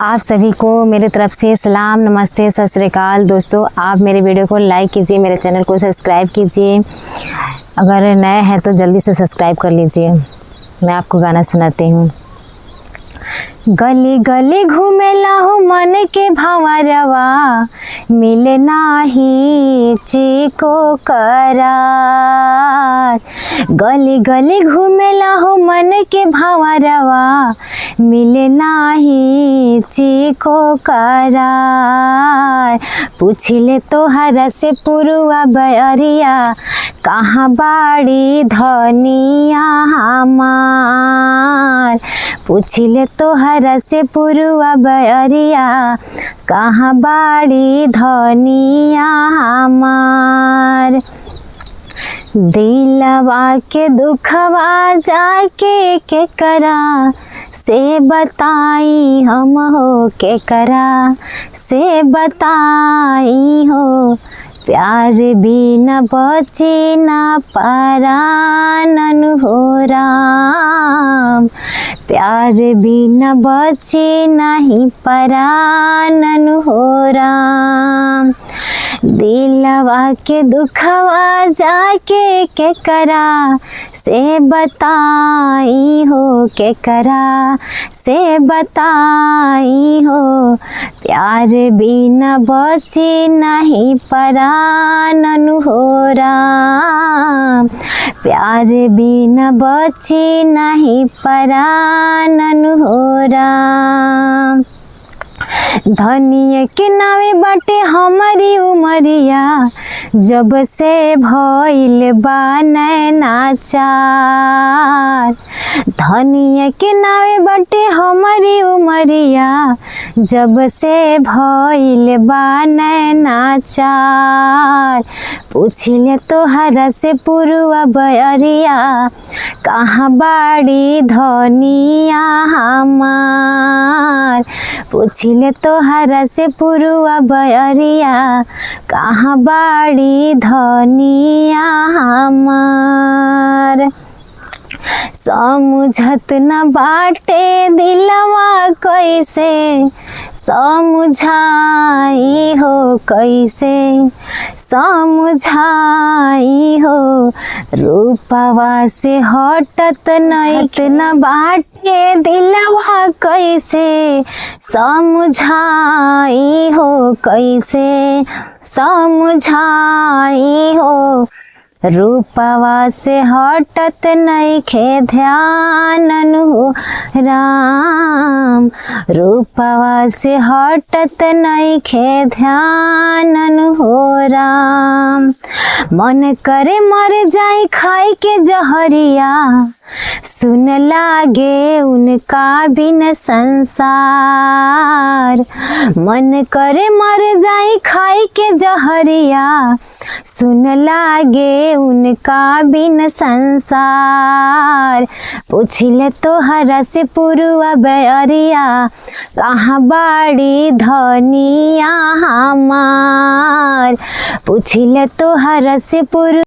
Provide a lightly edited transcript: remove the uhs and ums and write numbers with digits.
आप सभी को मेरे तरफ से सलाम, नमस्ते, सत श्री अकाल। दोस्तों, आप मेरे वीडियो को लाइक कीजिए, मेरे चैनल को सब्सक्राइब कीजिए। अगर नए हैं तो जल्दी से सब्सक्राइब कर लीजिए। मैं आपको गाना सुनाती हूँ। गली गली घूमेला हो मन के भंवरवा, मिले नाही चिको करार। गली गली घूमेला हो मन के भंवरवा, मिले नाही चिको करार। पूछिले तोहरा से पुरुआ बयरिया, कहाँ बाड़ी धनिया हमार। पूछिले तोहरा से पुरुआ बयरिया, कहाँ बाड़ी धनिया हमार। दिलवा के दुखवा जाके के करा से बताई हम हो, के करा से बताई हो। प्यार बिना बचे ना परानन हो राम, प्यार बिना बचे नहीं परानन हो राम। दिलवा के दुखवा जाके के करा से बताई हो, के करा से बताई हो। प्यार बिना बचे नहीं परानन हो राम, प्यार बिना बचे नहीं परानन हो राम। धनिया के नावे बाटे हमारी उमरिया, जब से भइल बा नैना चार। धनिया के नावे बाटे हमारी उमरिया, जब से भइल बा नैना चार। पूछिले तोहरा से पुरुआ बयरिया, कहाँ बाड़ी धनिया हमार। पूछिले तोहरा से पुरुआ बयरिया, कहाँ बाड़ी धनिया हमार। समझत न बाटे दिलवा कैसे समझाई हो, कैसे समझाई हो। रूपवा से हटत नहीं न बाटे दिलवा कैसे समझाई हो, कैसे समझाई हो। रूपवा से हटत नइखे ध्यानन हो राम, रूपवा से हटत नइखे ध्यानन हो राम। मन करे मर जाई खाई के जहरिया, सुन लागे उनका बिन संसार। मन करे मर जाई खाई के जहरिया, सुन लागे उनका बिन संसार। पूछिले तोहरा से पुरुआ बयरिया, कहाँ बाड़ी धनिया हमार। पूछिले तोहरा से पुरु